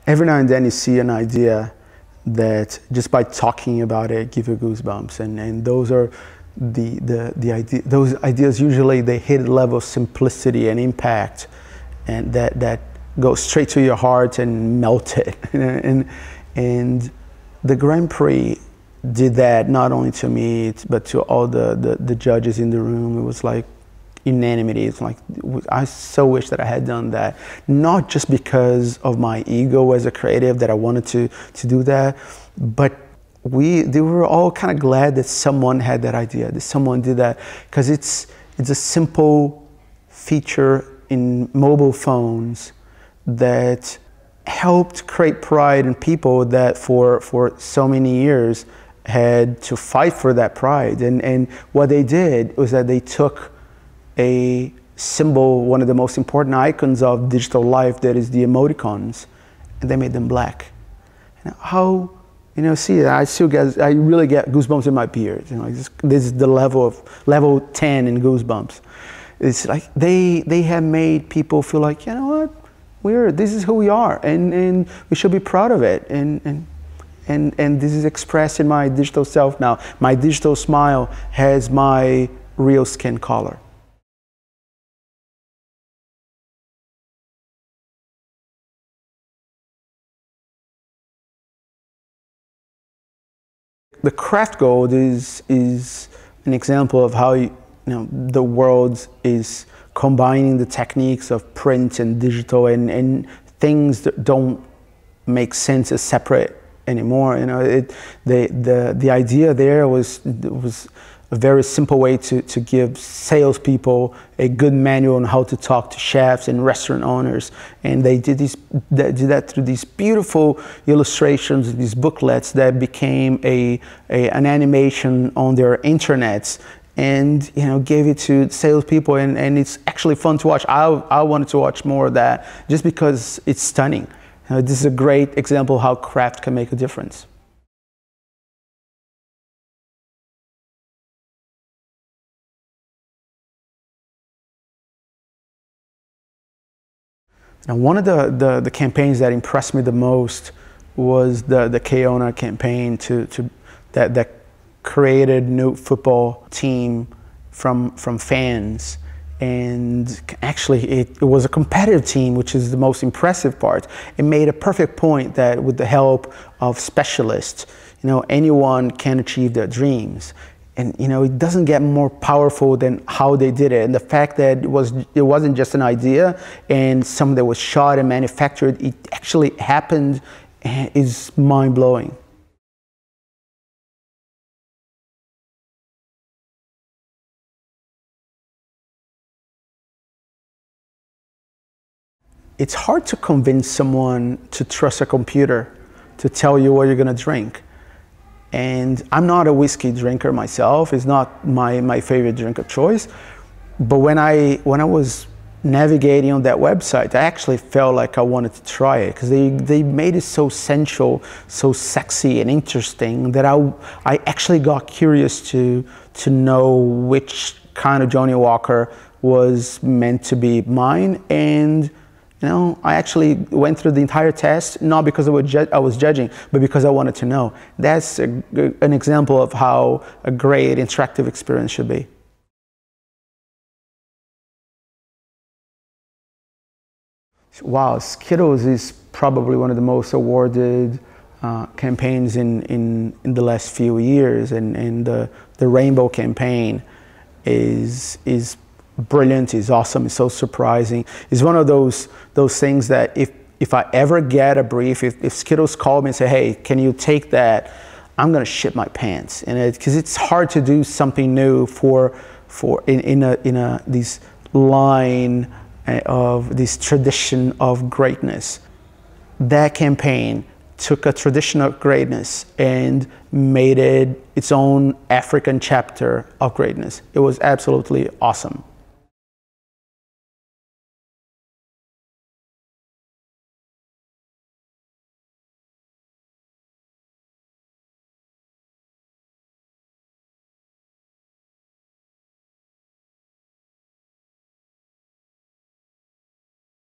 every now and then you see an idea that just by talking about it give you goosebumps, and those are the idea. Those ideas usually they hit a level of simplicity and impact, and that goes straight to your heart and melt it. And the Grand Prix did that not only to me but to all the judges in the room. It was like unanimity. It's like, I so wish that I had done that, not just because of my ego as a creative that I wanted to do that, but they were all kind of glad that someone had that idea, that someone did that, because it's a simple feature in mobile phones that helped create pride in people that for so many years had to fight for that pride. And what they did was that they took a symbol, one of the most important icons of digital life, that is the emoticons, and they made them black. How, see, I really get goosebumps in my beard. This is the level 10 in goosebumps. It's like they have made people feel like, you know what, this is who we are, and we should be proud of it. And this is expressed in my digital self now. My digital smile has my real skin color. The craft gold is an example of how the world is combining the techniques of print and digital, and things that don't make sense as separate anymore. The idea there was a very simple way to give salespeople a good manual on how to talk to chefs and restaurant owners, and they did that through these beautiful illustrations, these booklets that became an animation on their intranets, and gave it to salespeople, and it's actually fun to watch. I wanted to watch more of that just because it's stunning. This is a great example of how craft can make a difference. Now, one of the campaigns that impressed me the most was the Yona campaign that created a new football team from fans. And actually it was a competitive team, which is the most impressive part. It made a perfect point that with the help of specialists, anyone can achieve their dreams. And it doesn't get more powerful than how they did it. And the fact that it wasn't just an idea and something that was shot and manufactured, it actually happened, is mind-blowing. It's hard to convince someone to trust a computer to tell you what you're going to drink. And I'm not a whiskey drinker myself. It's not my favorite drink of choice. But when I was navigating on that website, I actually felt like I wanted to try it, because they made it so sensual, so sexy and interesting, that I actually got curious to know which kind of Johnnie Walker was meant to be mine. And I actually went through the entire test, not because I was judging, but because I wanted to know. That's an example of how a great interactive experience should be. Wow, Skittles is probably one of the most awarded campaigns in the last few years, and the Rainbow campaign is brilliant, is awesome, it's so surprising. It's one of those things that if I ever get a brief, if Skittles called me and say, hey, can you take that, I'm gonna shit my pants. And because it's hard to do something new in this line of this tradition of greatness. That campaign took a tradition of greatness and made it its own African chapter of greatness. It was absolutely awesome.